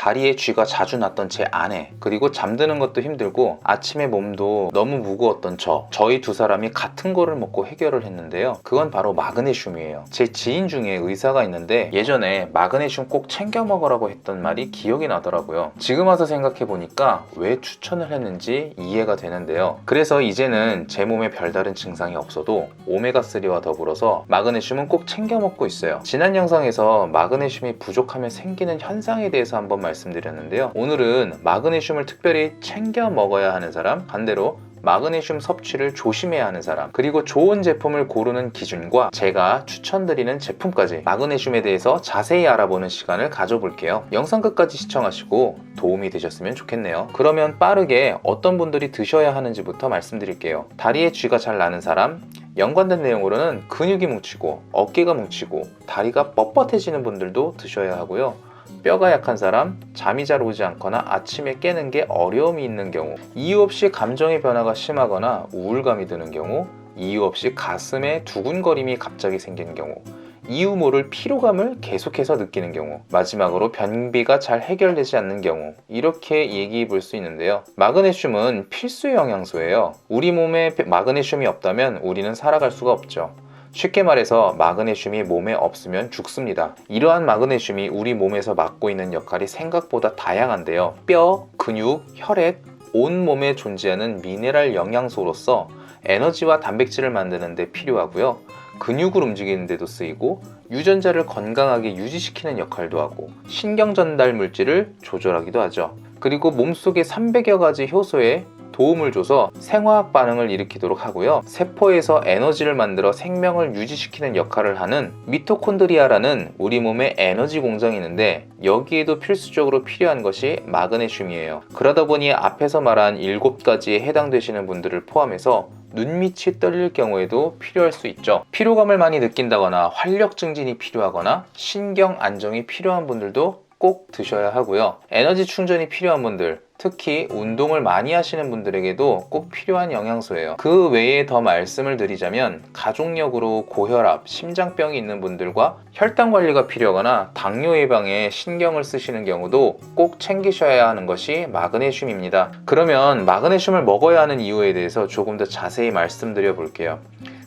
다리에 쥐가 자주 났던 제 아내, 그리고 잠드는 것도 힘들고 아침에 몸도 너무 무거웠던 저희 두 사람이 같은 거를 먹고 해결을 했는데요. 그건 바로 마그네슘이에요. 제 지인 중에 의사가 있는데 예전에 마그네슘 꼭 챙겨 먹으라고 했던 말이 기억이 나더라고요. 지금 와서 생각해 보니까 왜 추천을 했는지 이해가 되는데요. 그래서 이제는 제 몸에 별다른 증상이 없어도 오메가3와 더불어서 마그네슘은 꼭 챙겨 먹고 있어요. 지난 영상에서 마그네슘이 부족하면 생기는 현상에 대해서 한번 말씀드렸는데요. 오늘은 마그네슘을 특별히 챙겨 먹어야 하는 사람, 반대로 마그네슘 섭취를 조심해야 하는 사람, 그리고 좋은 제품을 고르는 기준과 제가 추천드리는 제품까지 마그네슘에 대해서 자세히 알아보는 시간을 가져볼게요. 영상 끝까지 시청하시고 도움이 되셨으면 좋겠네요. 그러면 빠르게 어떤 분들이 드셔야 하는지부터 말씀드릴게요. 다리에 쥐가 잘 나는 사람, 연관된 내용으로는 근육이 뭉치고 어깨가 뭉치고 다리가 뻣뻣해지는 분들도 드셔야 하고요. 뼈가 약한 사람, 잠이 잘 오지 않거나 아침에 깨는 게 어려움이 있는 경우, 이유 없이 감정의 변화가 심하거나 우울감이 드는 경우, 이유 없이 가슴에 두근거림이 갑자기 생기는 경우, 이유 모를 피로감을 계속해서 느끼는 경우, 마지막으로 변비가 잘 해결되지 않는 경우, 이렇게 얘기해 볼 수 있는데요. 마그네슘은 필수 영양소예요. 우리 몸에 마그네슘이 없다면 우리는 살아갈 수가 없죠. 쉽게 말해서 마그네슘이 몸에 없으면 죽습니다. 이러한 마그네슘이 우리 몸에서 맡고 있는 역할이 생각보다 다양한데요. 뼈, 근육, 혈액, 온몸에 존재하는 미네랄 영양소로서 에너지와 단백질을 만드는 데 필요하고요. 근육을 움직이는 데도 쓰이고 유전자를 건강하게 유지시키는 역할도 하고 신경 전달 물질을 조절하기도 하죠. 그리고 몸속의 300여 가지 효소에 도움을 줘서 생화학 반응을 일으키도록 하고요. 세포에서 에너지를 만들어 생명을 유지시키는 역할을 하는 미토콘드리아라는 우리 몸의 에너지 공장이 있는데 여기에도 필수적으로 필요한 것이 마그네슘이에요. 그러다 보니 앞에서 말한 7가지에 해당되시는 분들을 포함해서 눈밑이 떨릴 경우에도 필요할 수 있죠. 피로감을 많이 느낀다거나 활력 증진이 필요하거나 신경 안정이 필요한 분들도 꼭 드셔야 하고요. 에너지 충전이 필요한 분들, 특히 운동을 많이 하시는 분들에게도 꼭 필요한 영양소예요. 그 외에 더 말씀을 드리자면 가족력으로 고혈압, 심장병이 있는 분들과 혈당 관리가 필요하거나 당뇨 예방에 신경을 쓰시는 경우도 꼭 챙기셔야 하는 것이 마그네슘입니다. 그러면 마그네슘을 먹어야 하는 이유에 대해서 조금 더 자세히 말씀드려 볼게요.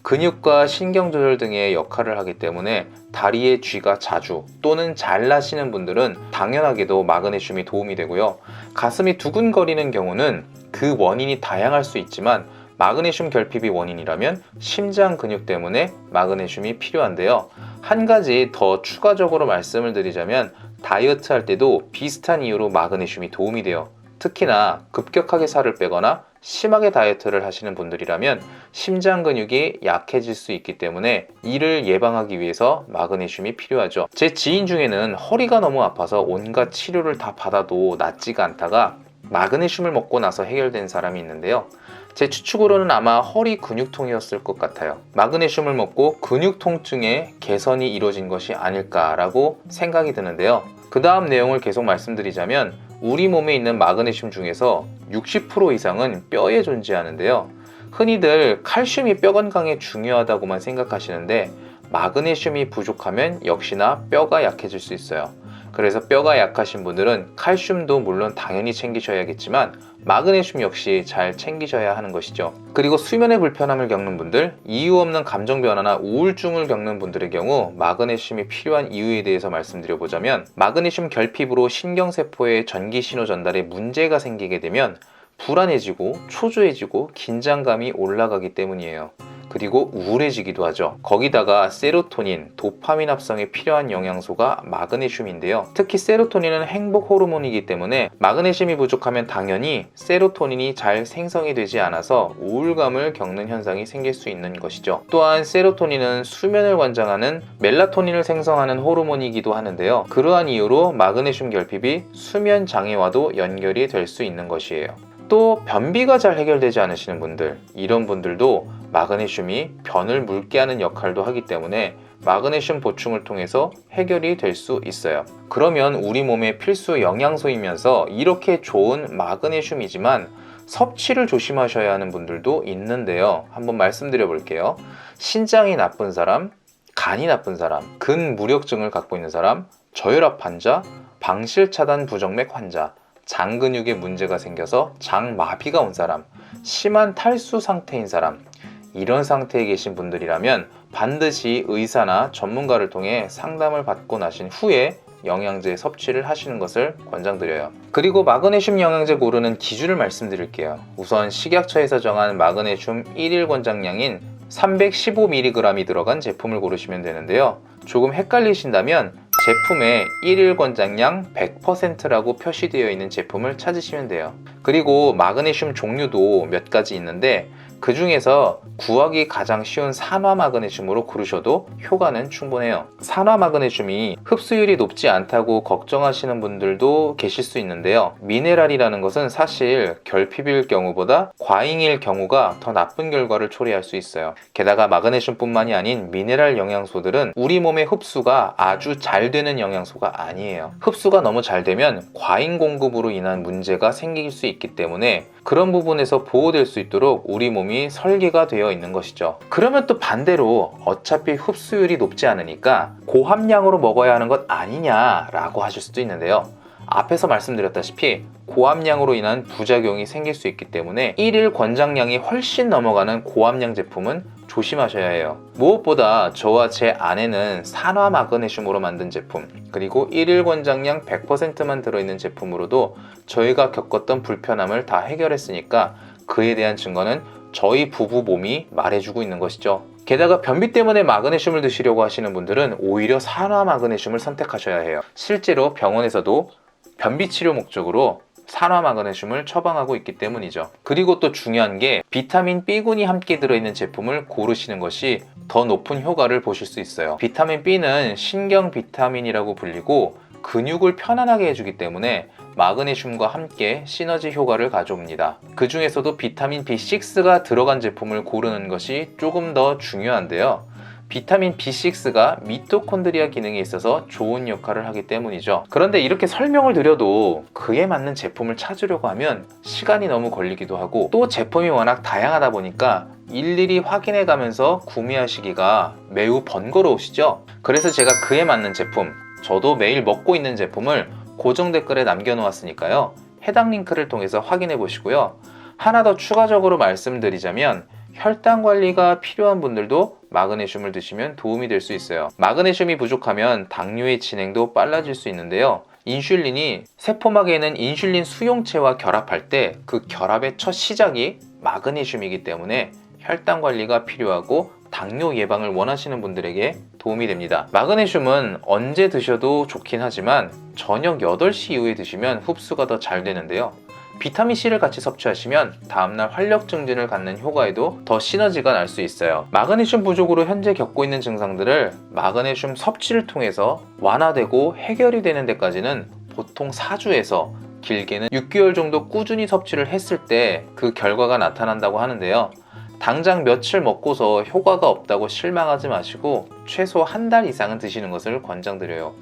근육과 신경 조절 등의 역할을 하기 때문에 다리에 쥐가 자주 또는 잘 나시는 분들은 당연하게도 마그네슘이 도움이 되고요. 가슴이 두근거리는 경우는 그 원인이 다양할 수 있지만 마그네슘 결핍이 원인이라면 심장 근육 때문에 마그네슘이 필요한데요. 한 가지 더 추가적으로 말씀을 드리자면 다이어트 할 때도 비슷한 이유로 마그네슘이 도움이 돼요. 특히나 급격하게 살을 빼거나 심하게 다이어트를 하시는 분들이라면 심장 근육이 약해질 수 있기 때문에 이를 예방하기 위해서 마그네슘이 필요하죠. 제 지인 중에는 허리가 너무 아파서 온갖 치료를 다 받아도 낫지가 않다가 마그네슘을 먹고 나서 해결된 사람이 있는데요. 제 추측으로는 아마 허리 근육통이었을 것 같아요. 마그네슘을 먹고 근육 통증의 개선이 이루어진 것이 아닐까라고 생각이 드는데요. 그 다음 내용을 계속 말씀드리자면 우리 몸에 있는 마그네슘 중에서 60% 이상은 뼈에 존재하는데요. 흔히들 칼슘이 뼈 건강에 중요하다고만 생각하시는데 마그네슘이 부족하면 역시나 뼈가 약해질 수 있어요. 그래서 뼈가 약하신 분들은 칼슘도 물론 당연히 챙기셔야겠지만 마그네슘 역시 잘 챙기셔야 하는 것이죠. 그리고 수면의 불편함을 겪는 분들, 이유 없는 감정 변화나 우울증을 겪는 분들의 경우 마그네슘이 필요한 이유에 대해서 말씀드려보자면 마그네슘 결핍으로 신경세포의 전기신호 전달에 문제가 생기게 되면 불안해지고 초조해지고 긴장감이 올라가기 때문이에요. 그리고 우울해지기도 하죠. 거기다가 세로토닌, 도파민 합성에 필요한 영양소가 마그네슘인데요. 특히 세로토닌은 행복 호르몬이기 때문에 마그네슘이 부족하면 당연히 세로토닌이 잘 생성이 되지 않아서 우울감을 겪는 현상이 생길 수 있는 것이죠. 또한 세로토닌은 수면을 관장하는 멜라토닌을 생성하는 호르몬이기도 하는데요. 그러한 이유로 마그네슘 결핍이 수면 장애와도 연결이 될 수 있는 것이에요. 또 변비가 잘 해결되지 않으시는 분들, 이런 분들도 마그네슘이 변을 묽게 하는 역할도 하기 때문에 마그네슘 보충을 통해서 해결이 될 수 있어요. 그러면 우리 몸의 필수 영양소이면서 이렇게 좋은 마그네슘이지만 섭취를 조심하셔야 하는 분들도 있는데요. 한번 말씀드려 볼게요. 신장이 나쁜 사람, 간이 나쁜 사람, 근무력증을 갖고 있는 사람, 저혈압 환자, 방실차단 부정맥 환자, 장 근육에 문제가 생겨서 장마비가 온 사람, 심한 탈수 상태인 사람, 이런 상태에 계신 분들이라면 반드시 의사나 전문가를 통해 상담을 받고 나신 후에 영양제 섭취를 하시는 것을 권장드려요. 그리고 마그네슘 영양제 고르는 기준을 말씀드릴게요. 우선 식약처에서 정한 마그네슘 1일 권장량인 315mg이 들어간 제품을 고르시면 되는데요. 조금 헷갈리신다면 제품에 1일 권장량 100%라고 표시되어 있는 제품을 찾으시면 돼요. 그리고 마그네슘 종류도 몇 가지 있는데 그 중에서 구하기 가장 쉬운 산화 마그네슘으로 고르셔도 효과는 충분해요. 산화 마그네슘이 흡수율이 높지 않다고 걱정하시는 분들도 계실 수 있는데요. 미네랄이라는 것은 사실 결핍일 경우보다 과잉일 경우가 더 나쁜 결과를 초래할 수 있어요. 게다가 마그네슘뿐만이 아닌 미네랄 영양소들은 우리 몸의 흡수가 아주 잘 되는 영양소가 아니에요. 흡수가 너무 잘 되면 과잉 공급으로 인한 문제가 생길 수 있기 때문에 그런 부분에서 보호될 수 있도록 우리 몸이 설계가 되어 있는 것이죠. 그러면 또 반대로 어차피 흡수율이 높지 않으니까 고함량으로 먹어야 하는 것 아니냐라고 하실 수도 있는데요. 앞에서 말씀드렸다시피 고함량으로 인한 부작용이 생길 수 있기 때문에 1일 권장량이 훨씬 넘어가는 고함량 제품은 조심하셔야 해요. 무엇보다 저와 제 아내는 산화 마그네슘으로 만든 제품, 그리고 1일 권장량 100%만 들어있는 제품으로도 저희가 겪었던 불편함을 다 해결했으니까 그에 대한 증거는 저희 부부 몸이 말해주고 있는 것이죠. 게다가 변비 때문에 마그네슘을 드시려고 하시는 분들은 오히려 산화 마그네슘을 선택하셔야 해요. 실제로 병원에서도 변비 치료 목적으로 산화 마그네슘을 처방하고 있기 때문이죠. 그리고 또 중요한 게 비타민 B군이 함께 들어있는 제품을 고르시는 것이 더 높은 효과를 보실 수 있어요. 비타민 B는 신경 비타민이라고 불리고 근육을 편안하게 해주기 때문에 마그네슘과 함께 시너지 효과를 가져옵니다. 그 중에서도 비타민 B6가 들어간 제품을 고르는 것이 조금 더 중요한데요. 비타민 B6가 미토콘드리아 기능에 있어서 좋은 역할을 하기 때문이죠. 그런데 이렇게 설명을 드려도 그에 맞는 제품을 찾으려고 하면 시간이 너무 걸리기도 하고 또 제품이 워낙 다양하다 보니까 일일이 확인해 가면서 구매하시기가 매우 번거로우시죠. 그래서 제가 그에 맞는 제품, 저도 매일 먹고 있는 제품을 고정 댓글에 남겨놓았으니까요. 해당 링크를 통해서 확인해 보시고요. 하나 더 추가적으로 말씀드리자면 혈당 관리가 필요한 분들도 마그네슘을 드시면 도움이 될 수 있어요. 마그네슘이 부족하면 당뇨의 진행도 빨라질 수 있는데요. 인슐린이 세포막에 있는 인슐린 수용체와 결합할 때 그 결합의 첫 시작이 마그네슘이기 때문에 혈당 관리가 필요하고 당뇨 예방을 원하시는 분들에게 도움이 됩니다. 마그네슘은 언제 드셔도 좋긴 하지만 저녁 8시 이후에 드시면 흡수가 더 잘 되는데요. 비타민C를 같이 섭취하시면 다음날 활력 증진을 갖는 효과에도 더 시너지가 날 수 있어요. 마그네슘 부족으로 현재 겪고 있는 증상들을 마그네슘 섭취를 통해서 완화되고 해결이 되는 데까지는 보통 4주에서 길게는 6개월 정도 꾸준히 섭취를 했을 때 그 결과가 나타난다고 하는데요. 당장 며칠 먹고서 효과가 없다고 실망하지 마시고 최소 한 달 이상은 드시는 것을 권장드려요.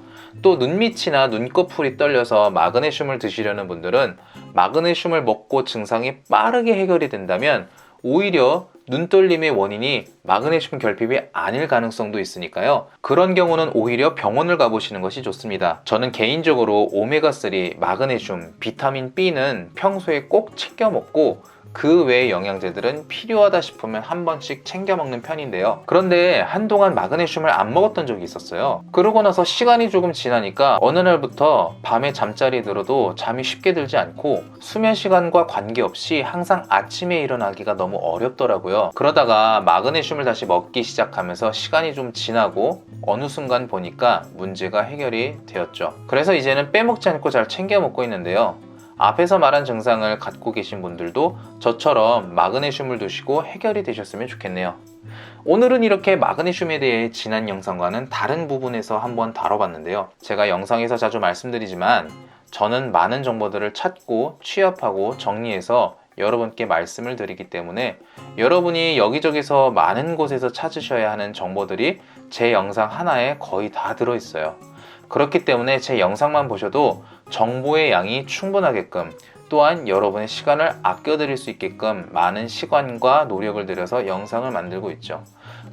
또 눈밑이나 눈꺼풀이 떨려서 마그네슘을 드시려는 분들은 마그네슘을 먹고 증상이 빠르게 해결이 된다면 오히려 눈떨림의 원인이 마그네슘 결핍이 아닐 가능성도 있으니까요. 그런 경우는 오히려 병원을 가보시는 것이 좋습니다. 저는 개인적으로 오메가3, 마그네슘, 비타민 B는 평소에 꼭 챙겨 먹고 그 외의 영양제들은 필요하다 싶으면 한 번씩 챙겨 먹는 편인데요. 그런데 한동안 마그네슘을 안 먹었던 적이 있었어요. 그러고 나서 시간이 조금 지나니까 어느 날부터 밤에 잠자리에 들어도 잠이 쉽게 들지 않고 수면 시간과 관계없이 항상 아침에 일어나기가 너무 어렵더라고요. 그러다가 마그네슘을 다시 먹기 시작하면서 시간이 좀 지나고 어느 순간 보니까 문제가 해결이 되었죠. 그래서 이제는 빼먹지 않고 잘 챙겨 먹고 있는데요. 앞에서 말한 증상을 갖고 계신 분들도 저처럼 마그네슘을 드시고 해결이 되셨으면 좋겠네요. 오늘은 이렇게 마그네슘에 대해 지난 영상과는 다른 부분에서 한번 다뤄봤는데요. 제가 영상에서 자주 말씀드리지만 저는 많은 정보들을 찾고 취합하고 정리해서 여러분께 말씀을 드리기 때문에 여러분이 여기저기서 많은 곳에서 찾으셔야 하는 정보들이 제 영상 하나에 거의 다 들어있어요. 그렇기 때문에 제 영상만 보셔도 정보의 양이 충분하게끔 또한 여러분의 시간을 아껴드릴 수 있게끔 많은 시간과 노력을 들여서 영상을 만들고 있죠.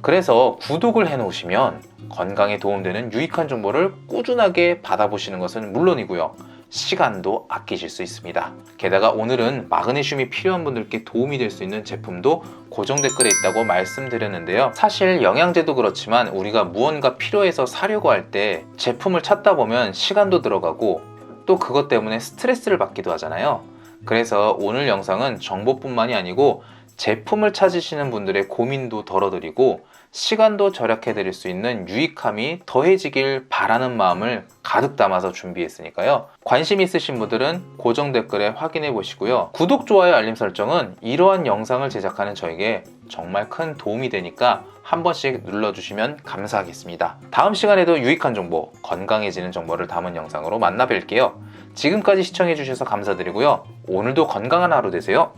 그래서 구독을 해 놓으시면 건강에 도움되는 유익한 정보를 꾸준하게 받아보시는 것은 물론이고요. 시간도 아끼실 수 있습니다. 게다가 오늘은 마그네슘이 필요한 분들께 도움이 될 수 있는 제품도 고정 댓글에 있다고 말씀드렸는데요. 사실 영양제도 그렇지만 우리가 무언가 필요해서 사려고 할 때 제품을 찾다 보면 시간도 들어가고 또 그것 때문에 스트레스를 받기도 하잖아요. 그래서 오늘 영상은 정보뿐만이 아니고 제품을 찾으시는 분들의 고민도 덜어드리고 시간도 절약해 드릴 수 있는 유익함이 더해지길 바라는 마음을 가득 담아서 준비했으니까요. 관심 있으신 분들은 고정 댓글에 확인해 보시고요. 구독, 좋아요, 알림 설정은 이러한 영상을 제작하는 저에게 정말 큰 도움이 되니까 한 번씩 눌러주시면 감사하겠습니다. 다음 시간에도 유익한 정보, 건강해지는 정보를 담은 영상으로 만나 뵐게요. 지금까지 시청해 주셔서 감사드리고요. 오늘도 건강한 하루 되세요.